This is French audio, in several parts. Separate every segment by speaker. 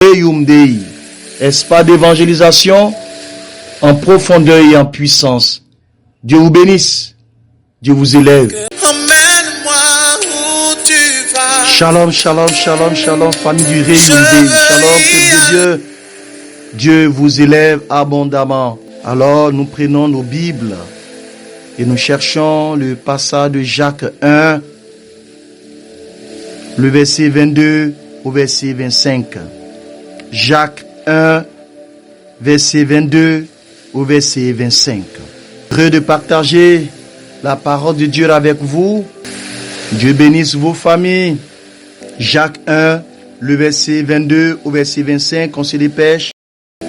Speaker 1: Reum Dei, espace d'évangélisation en profondeur et en puissance. Dieu vous bénisse, Dieu vous élève. Shalom, shalom, shalom, shalom, famille du Reum Dei. Shalom, peuple de Dieu. Dieu vous élève abondamment. Alors nous prenons nos Bibles et nous cherchons le passage de Jacques 1, le verset 22 au verset 25. Jacques 1, verset 22 au verset 25. Heureux de partager la parole de Dieu avec vous. Dieu bénisse vos familles. Jacques 1, le verset 22 au verset 25, on se dépêche.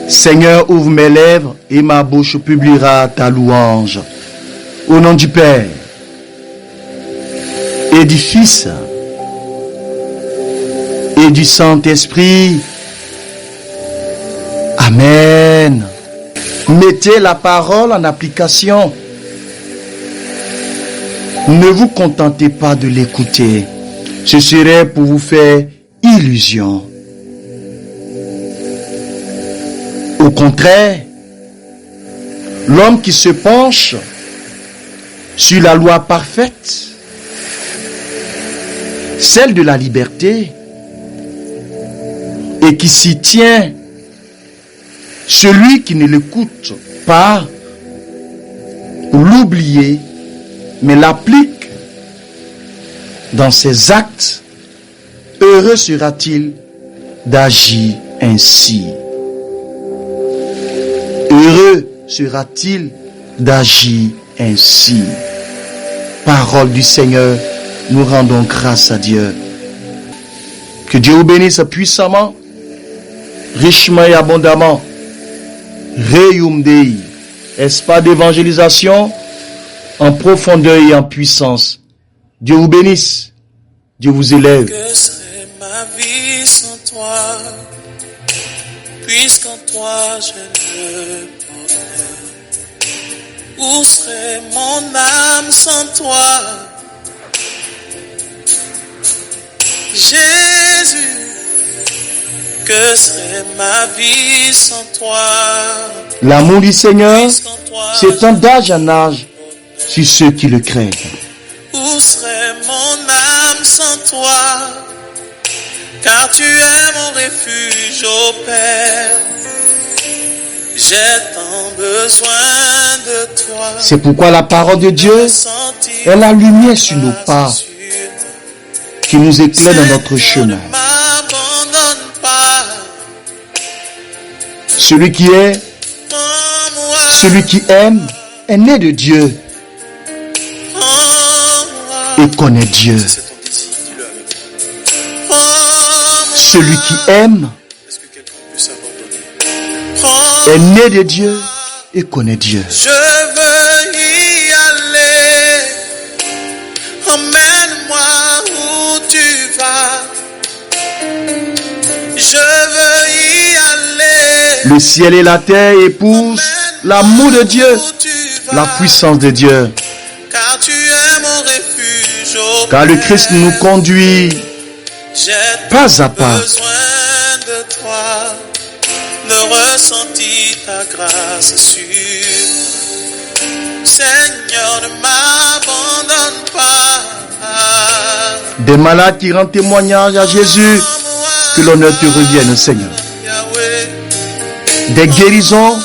Speaker 1: Seigneur, ouvre mes lèvres et ma bouche publiera ta louange. Au nom du Père et du Fils et du Saint-Esprit. Amen. Mettez la parole en application. Ne vous contentez pas de l'écouter. Ce serait pour vous faire illusion. Au contraire, l'homme qui se penche sur la loi parfaite, celle de la liberté, et qui s'y tient, celui qui ne l'écoute pas pour l'oublier, mais l'applique dans ses actes, heureux sera-t-il d'agir ainsi. Heureux sera-t-il d'agir ainsi. Parole du Seigneur, nous rendons grâce à Dieu. Que Dieu vous bénisse puissamment, richement et abondamment. Reum Dei, espace d'évangélisation en profondeur et en puissance. Dieu vous bénisse, Dieu vous élève.
Speaker 2: Que serait ma vie sans toi, puisqu'en toi j'ai le bonheur? Où serait mon âme sans toi, Jésus? Que serait ma vie sans toi?
Speaker 1: L'amour du Seigneur s'étend d'âge en âge sur ceux qui le craignent.
Speaker 2: Où serait mon âme sans toi? Car tu es mon refuge, ô Père. J'ai tant besoin de toi.
Speaker 1: C'est pourquoi la parole de Dieu est la lumière sur nos pas, qui nous éclaire dans notre chemin. Celui qui aime est né de Dieu et connaît Dieu. Celui qui aime est né de Dieu et connaît Dieu.
Speaker 2: Je veux y aller. Emmène-moi où tu vas. Je veux y aller.
Speaker 1: Le ciel et la terre épousent l'amour de Dieu, la puissance de Dieu.
Speaker 2: Car tu es mon refuge, ô
Speaker 1: Car le Christ nous conduit
Speaker 2: j'ai
Speaker 1: pas à pas.
Speaker 2: besoin de toi, de ressentir ta grâce sûre. Seigneur, ne m'abandonne pas.
Speaker 1: Des malades qui rendent témoignage à Jésus, que l'honneur te revienne, Seigneur. Des guérisons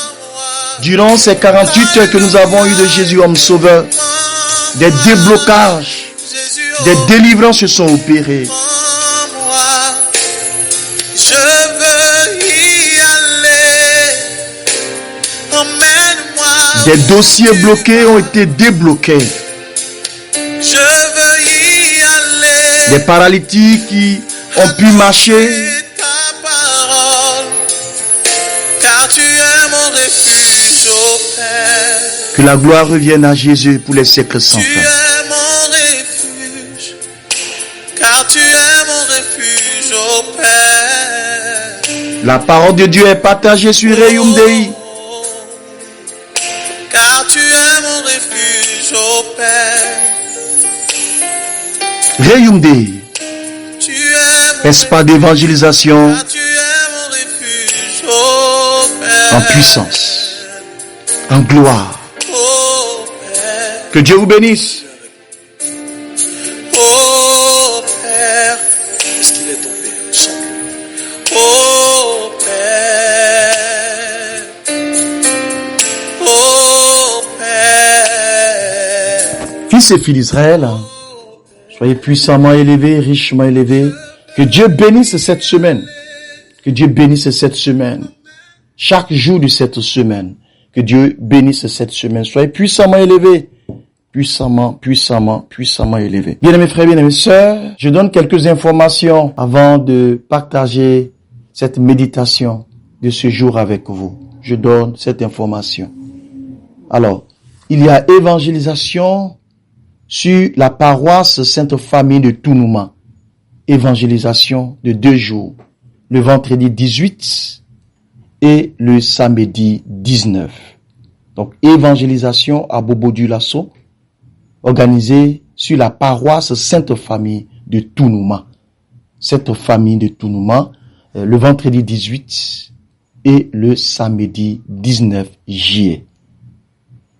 Speaker 1: durant ces 48 heures que nous avons eues de Jésus, homme sauveur. Des déblocages, des délivrances se sont opérées.
Speaker 2: Je veux y aller. Emmène-moi.
Speaker 1: Des dossiers bloqués ont été débloqués.
Speaker 2: Je veux y aller.
Speaker 1: Des paralytiques qui ont pu marcher.
Speaker 2: Ta parole, car tu es mon refuge, ô Père.
Speaker 1: Que la gloire revienne à Jésus pour les siècles sans
Speaker 2: Tu
Speaker 1: fin.
Speaker 2: es mon refuge, car tu es mon refuge, ô Père.
Speaker 1: La parole de Dieu est partagée sur Reum Dei.
Speaker 2: Car tu es mon refuge, ô Père.
Speaker 1: Reum Dei,
Speaker 2: Tu es mon
Speaker 1: espace d'évangélisation
Speaker 2: car tu es mon refuge,
Speaker 1: en puissance, en gloire.
Speaker 2: Oh Père,
Speaker 1: Que Dieu vous bénisse.
Speaker 2: oh Père, est-ce qu'il est tombé? Chante. Oh Père, oh Père,
Speaker 1: Fils et filles d'Israël, soyez puissamment élevés, richement élevés. Que Dieu bénisse cette semaine. Que Dieu bénisse cette semaine. Chaque jour de cette semaine. Que Dieu bénisse cette semaine. Soyez puissamment élevés. Puissamment élevés. Bien-aimés frères, bien-aimés sœurs, je donne quelques informations avant de partager cette méditation de ce jour avec vous. Je donne cette information. Alors, il y a évangélisation sur la paroisse Sainte Famille de Tounouma. Évangélisation de 2 jours. Le vendredi 18 et le samedi 19. Donc, évangélisation à Bobo-Dioulasso, organisée sur la paroisse Sainte Famille de Tounouma. Sainte Famille de Tounouma, le vendredi 18 et le samedi 19 juillet.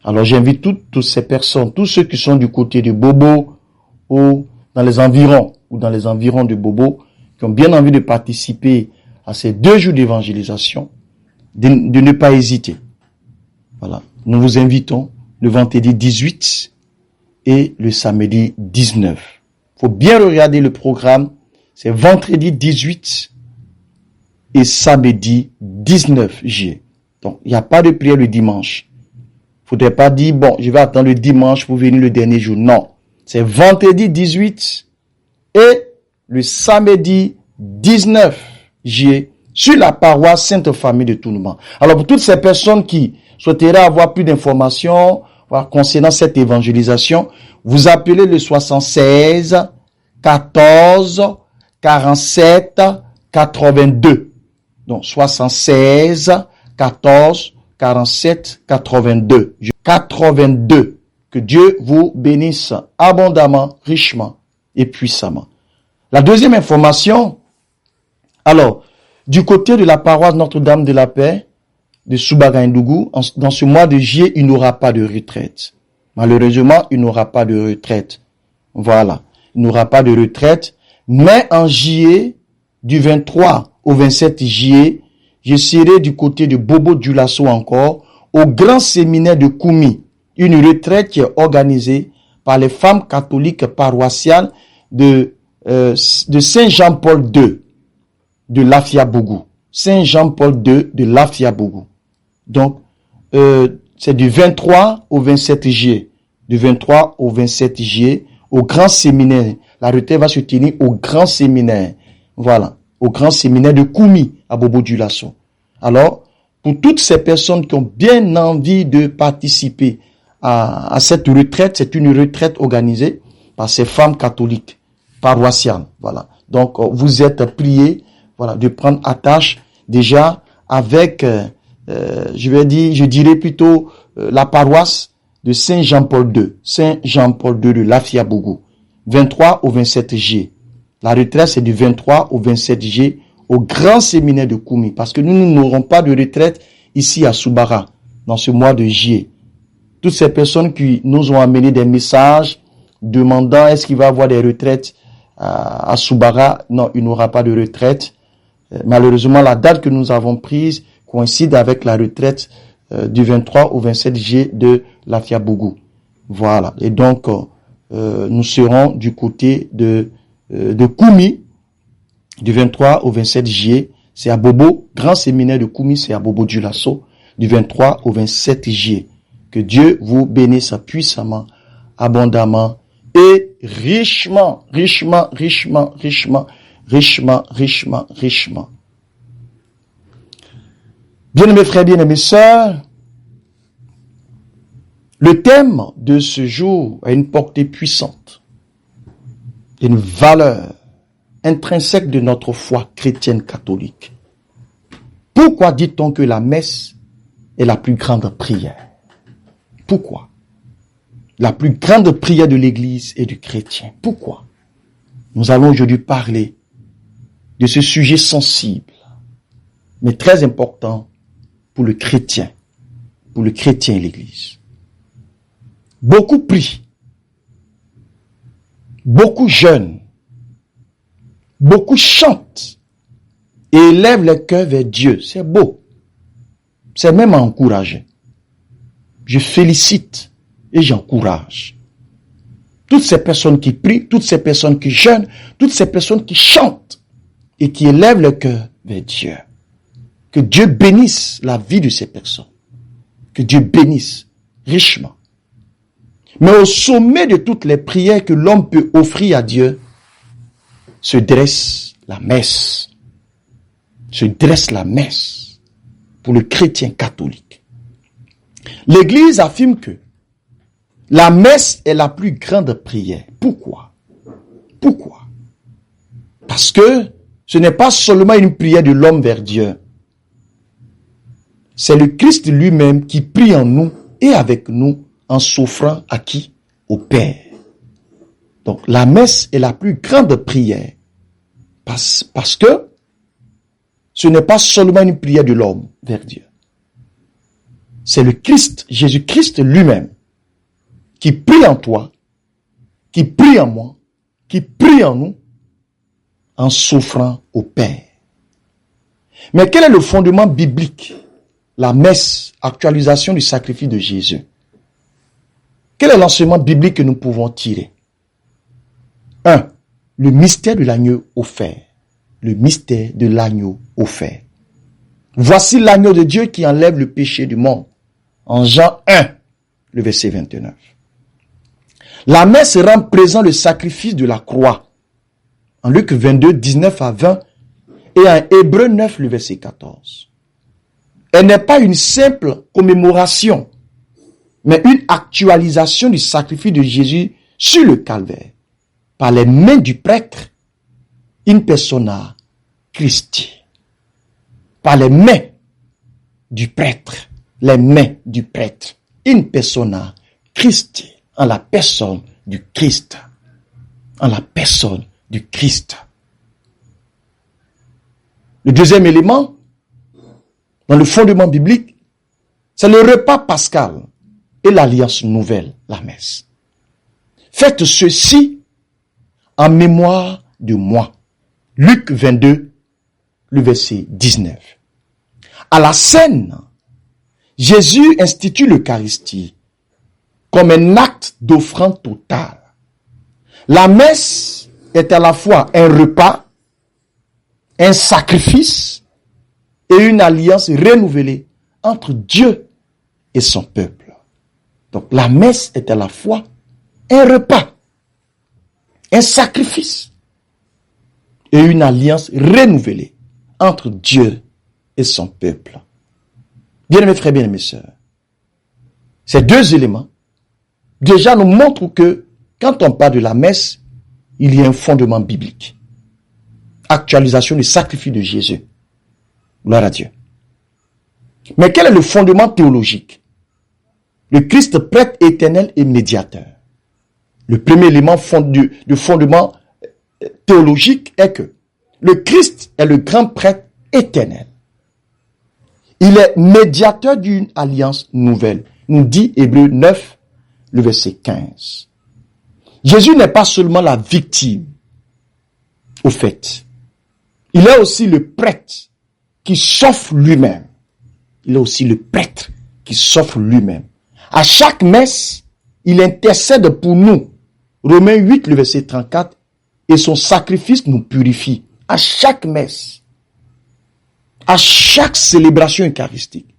Speaker 1: Alors, j'invite toutes ces personnes, tous ceux qui sont du côté de Bobo ou dans les environs de Bobo, qui ont bien envie de participer à ces 2 jours d'évangélisation, de ne pas hésiter. Voilà. Nous vous invitons le vendredi 18 et le samedi 19. Faut bien regarder le programme. C'est vendredi 18 et samedi 19 juillet. Donc, il n'y a pas de prière le dimanche. Faudrait pas dire, bon, je vais attendre le dimanche pour venir le dernier jour. Non. C'est vendredi 18 et le samedi 19 juillet sur la paroisse Sainte Famille de Tounouma. Alors, pour toutes ces personnes qui souhaiteraient avoir plus d'informations concernant cette évangélisation, vous appelez le 76 14 47 82. Donc, 76 14 47 82. 82. Que Dieu vous bénisse abondamment, richement et puissamment. La deuxième information, alors, du côté de la paroisse Notre-Dame de la Paix de Soubara-Ndougou, dans ce mois de juillet, il n'y aura pas de retraite. Malheureusement, il n'y aura pas de retraite. Voilà. Il n'y aura pas de retraite. Mais en juillet, du 23 au 27 juillet, je serai du côté de Bobo-Dioulasso encore, au grand séminaire de Koumi. Une retraite qui est organisée par les femmes catholiques paroissiales de Saint-Jean-Paul II de Lafia-Bougou. Saint-Jean-Paul II de Lafia-Bougou. Donc, c'est du 23 au 27 juillet. Du 23 au 27 juillet, au grand séminaire. La retraite va se tenir au grand séminaire. Voilà. Au grand séminaire de Koumi à Bobo-Dioulasso. Alors, pour toutes ces personnes qui ont bien envie de participer à cette retraite, c'est une retraite organisée par ces femmes catholiques paroissiales. Voilà. Donc, vous êtes priés, voilà, de prendre attache déjà avec, je dirais plutôt la paroisse de Saint-Jean-Paul II. Saint-Jean-Paul II de Lafia-Bougou. 23 au 27 juillet. La retraite, c'est du 23 au 27 juillet au grand séminaire de Koumi. Parce que nous n'aurons pas de retraite ici à Soubara, dans ce mois de juillet. Toutes ces personnes qui nous ont amené des messages demandant est-ce qu'il va y avoir des retraites à Soubara. Non, il n'y aura pas de retraite. Malheureusement, la date que nous avons prise coïncide avec la retraite du 23 au 27 juillet de Lafia-Bougou. Voilà. Et donc, nous serons du côté de Koumi, du 23 au 27 juillet. C'est à Bobo, grand séminaire de Koumi, c'est à Bobo-Dioulasso, du 23 au 27 juillet. Que Dieu vous bénisse puissamment, abondamment et richement. Bien-aimés frères, bien-aimés sœurs, le thème de ce jour a une portée puissante, une valeur intrinsèque de notre foi chrétienne catholique. Pourquoi dit-on que la messe est la plus grande prière? Pourquoi? La plus grande prière de l'Église et du chrétien. Pourquoi? Nous allons aujourd'hui parler de ce sujet sensible, mais très important, pour le chrétien et l'Église. Beaucoup prient, beaucoup jeûnent, beaucoup chantent et élèvent le cœur vers Dieu. C'est beau. C'est même à encourager. Je félicite et j'encourage toutes ces personnes qui prient, toutes ces personnes qui jeûnent, toutes ces personnes qui chantent et qui élèvent le cœur vers Dieu. Que Dieu bénisse la vie de ces personnes. Que Dieu bénisse richement. Mais au sommet de toutes les prières que l'homme peut offrir à Dieu, se dresse la messe. Se dresse la messe pour le chrétien catholique. L'Église affirme que la messe est la plus grande prière. Pourquoi? Pourquoi? Parce que ce n'est pas seulement une prière de l'homme vers Dieu. C'est le Christ lui-même qui prie en nous et avec nous en s'offrant à qui? Au Père. Donc la messe est la plus grande prière parce que ce n'est pas seulement une prière de l'homme vers Dieu. C'est le Christ, Jésus-Christ lui-même, qui prie en toi, qui prie en moi, qui prie en nous, en s'offrant au Père. Mais quel est le fondement biblique? La messe, actualisation du sacrifice de Jésus. Quel est l'enseignement biblique que nous pouvons tirer? 1. Le mystère de l'agneau offert. Le mystère de l'agneau offert. Voici l'agneau de Dieu qui enlève le péché du monde. En Jean 1, le verset 29. La messe rend présent le sacrifice de la croix. En Luc 22, 19 à 20 et en Hébreux 9, le verset 14. Elle n'est pas une simple commémoration, mais une actualisation du sacrifice de Jésus sur le calvaire, par les mains du prêtre, in persona Christi. Par les mains du prêtre, les mains du prêtre, in persona Christi, en la personne du Christ. En la personne du Christ. Le deuxième élément, dans le fondement biblique, c'est le repas pascal et l'alliance nouvelle, la messe. Faites ceci en mémoire de moi. Luc 22, le verset 19. À la scène, Jésus institue l'Eucharistie comme un acte d'offrande totale. La messe est à la fois un repas, un sacrifice et une alliance renouvelée entre Dieu et son peuple. Donc la messe est à la fois un repas, un sacrifice et une alliance renouvelée entre Dieu et son peuple. Bien-aimés frères, bien-aimés sœurs, ces deux éléments déjà nous montrent que quand on parle de la messe, il y a un fondement biblique. Actualisation du sacrifice de Jésus. Gloire à Dieu. Mais quel est le fondement théologique? Le Christ prêtre éternel et médiateur. Le premier élément de fondement théologique est que le Christ est le grand prêtre éternel. Il est médiateur d'une alliance nouvelle. Nous dit Hébreux 9, le verset 15. Jésus n'est pas seulement la victime, au fait. Il est aussi le prêtre qui s'offre lui-même. Il est aussi le prêtre qui s'offre lui-même. À chaque messe, il intercède pour nous. Romains 8, le verset 34. Et son sacrifice nous purifie. À chaque messe. À chaque célébration eucharistique.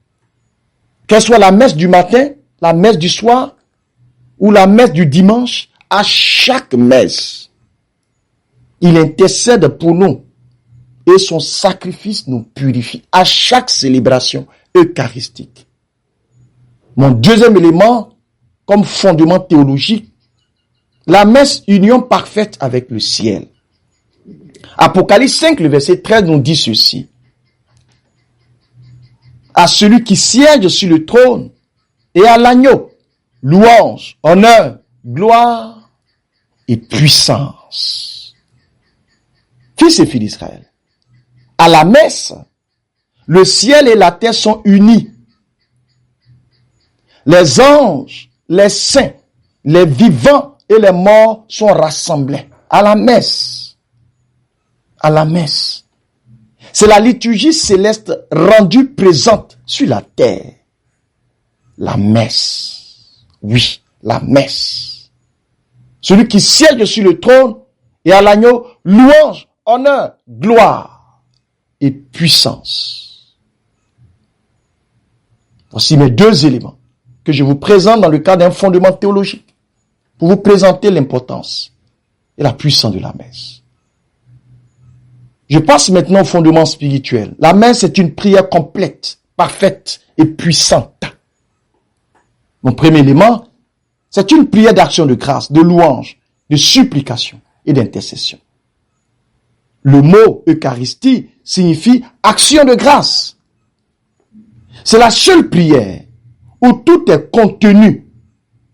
Speaker 1: Qu'elle soit la messe du matin, la messe du soir, ou la messe du dimanche, à chaque messe, il intercède pour nous. Et son sacrifice nous purifie à chaque célébration eucharistique. Mon deuxième élément, comme fondement théologique, la messe union parfaite avec le ciel. Apocalypse 5, le verset 13 nous dit ceci. À celui qui siège sur le trône et à l'agneau, louange, honneur, gloire et puissance. Fils et filles d'Israël, à la messe, le ciel et la terre sont unis. Les anges, les saints, les vivants et les morts sont rassemblés à la messe. À la messe. C'est la liturgie céleste rendue présente sur la terre. La messe. Oui, la messe. Celui qui siège sur le trône et à l'agneau, louange, honneur, gloire et puissance. Voici mes deux éléments que je vous présente dans le cadre d'un fondement théologique pour vous présenter l'importance et la puissance de la messe. Je passe maintenant au fondement spirituel. La messe est une prière complète, parfaite et puissante. Mon premier élément, c'est une prière d'action de grâce, de louange, de supplication et d'intercession. Le mot Eucharistie signifie action de grâce. C'est la seule prière où tout est contenu.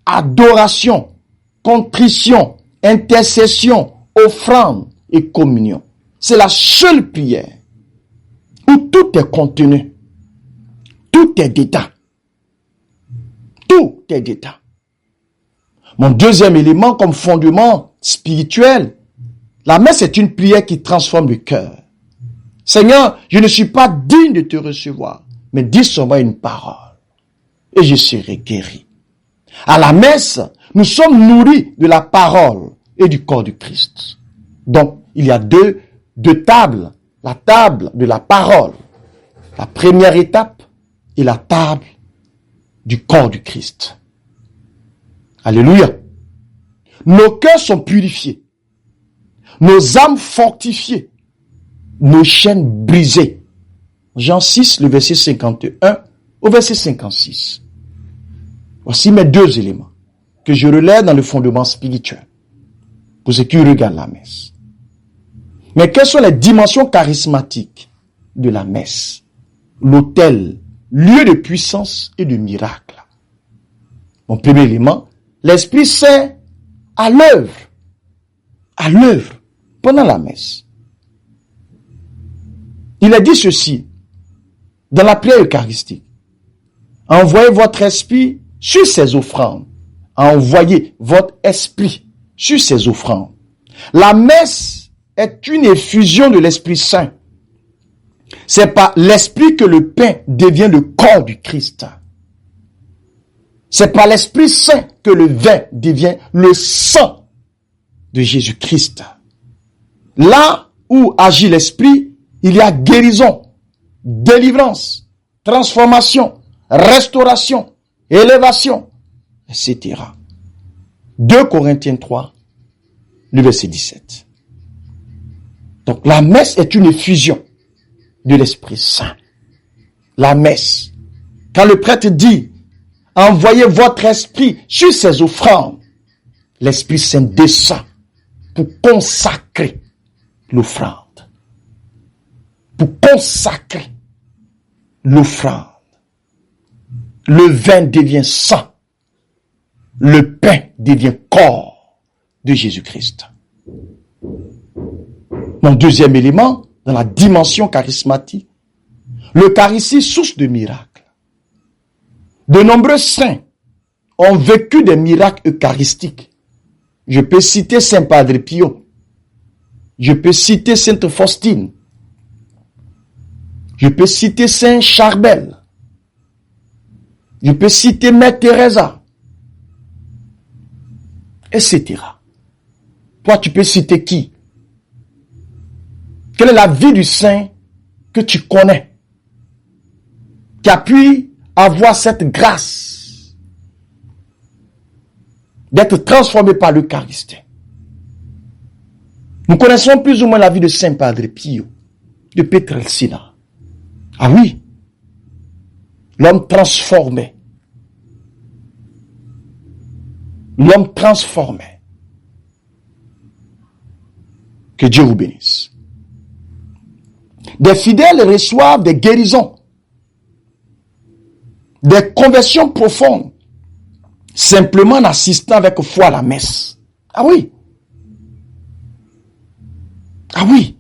Speaker 1: Adoration, contrition, intercession, offrande et communion. C'est la seule prière où tout est contenu. Tout est dedans. Tout est dedans. Mon deuxième élément comme fondement spirituel, la messe est une prière qui transforme le cœur. Seigneur, je ne suis pas digne de te recevoir, mais dis seulement une parole et je serai guéri. À la messe, nous sommes nourris de la parole et du corps du Christ. Donc, il y a deux tables. La table de la parole, la première étape, et la table du corps du Christ. Alléluia. Nos cœurs sont purifiés, nos âmes fortifiées, nos chaînes brisées. Jean 6, le verset 51 au verset 56. Voici mes deux éléments que je relève dans le fondement spirituel pour ceux qui regardent la messe. Mais quelles sont les dimensions charismatiques de la messe? L'autel, lieu de puissance et de miracle. Mon premier élément, l'Esprit Saint à l'œuvre pendant la messe. Il a dit ceci dans la prière eucharistique. Envoyez votre esprit sur ces offrandes. Envoyez votre esprit sur ces offrandes. La messe est une effusion de l'Esprit Saint. C'est par l'Esprit que le pain devient le corps du Christ. C'est par l'Esprit Saint que le vin devient le sang de Jésus-Christ. Là où agit l'Esprit, il y a guérison, délivrance, transformation, restauration, élévation, etc. 2 Corinthiens 3, le verset 17. Donc la messe est une effusion de l'Esprit Saint. La messe. Quand le prêtre dit, envoyez votre esprit sur ces offrandes, l'Esprit Saint descend pour consacrer l'offrande. Pour consacrer l'offrande. Le vin devient sang. Le pain devient corps de Jésus-Christ. Mon deuxième élément, dans la dimension charismatique, l'Eucharistie, source de miracles. De nombreux saints ont vécu des miracles eucharistiques. Je peux citer Saint Padre Pio. Je peux citer Sainte Faustine. Je peux citer Saint Charbel. Je peux citer Mère Teresa. Etc. Toi, tu peux citer qui? Quelle est la vie du saint que tu connais, qui a pu avoir cette grâce d'être transformé par l'Eucharistie? Nous connaissons plus ou moins la vie de Saint Padre Pio, de Pietrelcina. Ah oui, l'homme transformé. L'homme transformé. Que Dieu vous bénisse. Des fidèles reçoivent des guérisons, des conversions profondes, simplement en assistant avec foi à la messe. Ah oui. Ah oui.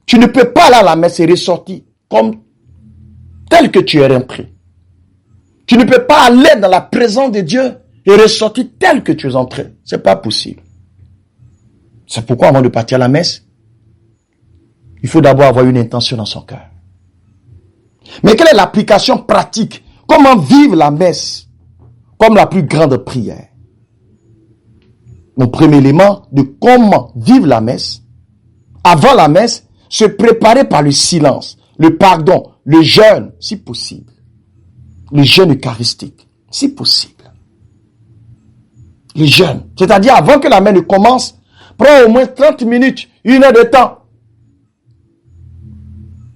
Speaker 1: Tu ne peux pas aller à la messe et ressortir comme tel que tu es rentré. Tu ne peux pas aller dans la présence de Dieu et ressortir tel que tu es entré. C'est pas possible. C'est pourquoi avant de partir à la messe, il faut d'abord avoir une intention dans son cœur. Mais quelle est l'application pratique? Comment vivre la messe comme la plus grande prière? Mon premier élément de comment vivre la messe, avant la messe, se préparer par le silence, le pardon, le jeûne, si possible. Le jeûne eucharistique, si possible. Le jeûne, c'est-à-dire avant que la messe ne commence, prends au moins 30 minutes, 1 heure de temps.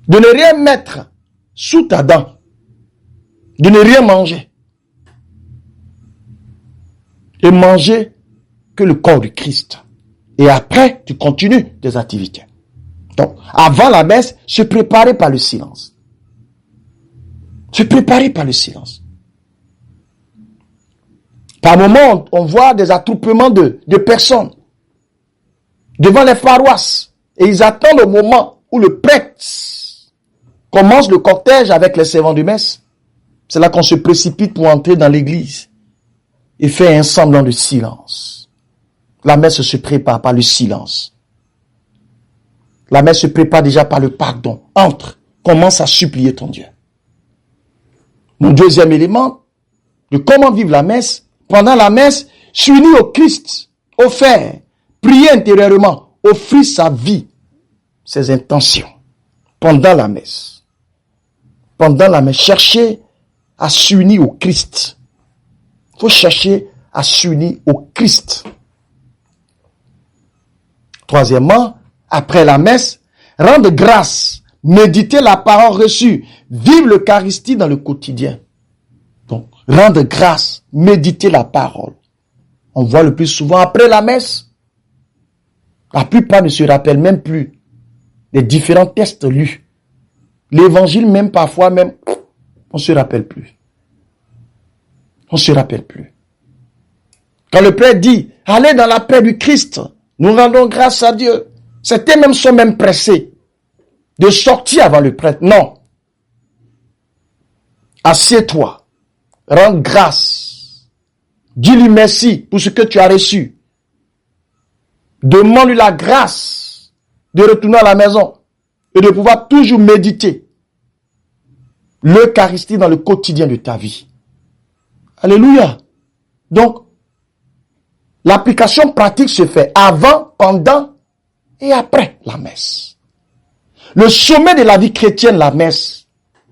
Speaker 1: De ne rien mettre sous ta dent. De ne rien manger. Et manger que le corps du Christ. Et après, tu continues tes activités. Donc, avant la messe, se préparer par le silence. Se préparer par le silence. Par moments, on voit des attroupements de personnes devant les paroisses. Et ils attendent au moment où le prêtre commence le cortège avec les servants de messe. C'est là qu'on se précipite pour entrer dans l'église et faire un semblant de silence. La messe se prépare par le silence. La messe se prépare déjà par le pardon. Entre, commence à supplier ton Dieu. Mon deuxième élément de comment vivre la messe, pendant la messe, s'unir au Christ, offert, prier intérieurement, offrir sa vie, ses intentions, pendant la messe. Pendant la messe, chercher à s'unir au Christ. Il faut chercher à s'unir au Christ. Troisièmement, après la messe, rendre grâce, méditer la parole reçue, vivre l'Eucharistie dans le quotidien. Donc, rendre grâce, méditer la parole. On voit le plus souvent après la messe, la plupart ne se rappellent même plus des différents textes lus. L'évangile même parfois même, on ne se rappelle plus. On ne se rappelle plus. Quand le prêtre dit, allez dans la paix du Christ, nous rendons grâce à Dieu. Certains même sont même pressés de sortir avant le prêtre. Non. Assieds-toi. Rends grâce. Dis-lui merci pour ce que tu as reçu. Demande-lui la grâce de retourner à la maison et de pouvoir toujours méditer l'Eucharistie dans le quotidien de ta vie. Alléluia. Donc, l'application pratique se fait avant, pendant et après la messe. Le sommet de la vie chrétienne, la messe.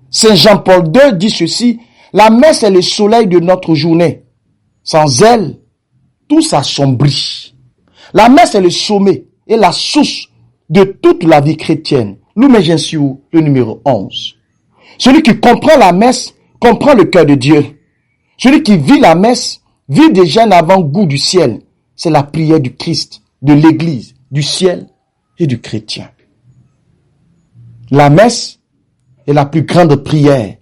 Speaker 1: Saint Jean-Paul II dit ceci, la messe est le soleil de notre journée. Sans elle, tout s'assombrit. La messe est le sommet et la source de toute la vie chrétienne. Lumen Gentium, le numéro 11. Celui qui comprend la messe, comprend le cœur de Dieu. Celui qui vit la messe, vit déjà un avant-goût du ciel. C'est la prière du Christ, de l'Église, du ciel et du chrétien. La messe est la plus grande prière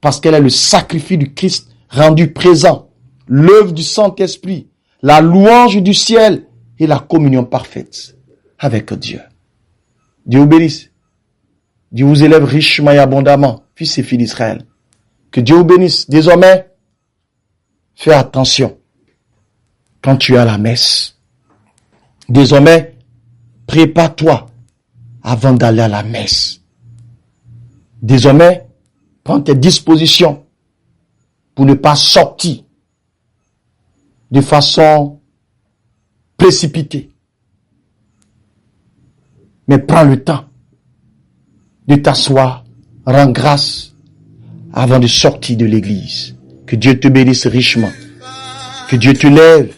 Speaker 1: parce qu'elle est le sacrifice du Christ rendu présent, l'œuvre du Saint-Esprit, la louange du ciel et la communion parfaite avec Dieu. Dieu vous bénisse. Dieu vous élève richement et abondamment, fils et filles d'Israël. Que Dieu vous bénisse. Désormais, fais attention quand tu es à la messe. Désormais, prépare-toi avant d'aller à la messe. Désormais, prends tes dispositions pour ne pas sortir de façon précipitée. Mais prends le temps de t'asseoir, rends grâce avant de sortir de l'église. Que Dieu te bénisse richement. Que Dieu te lève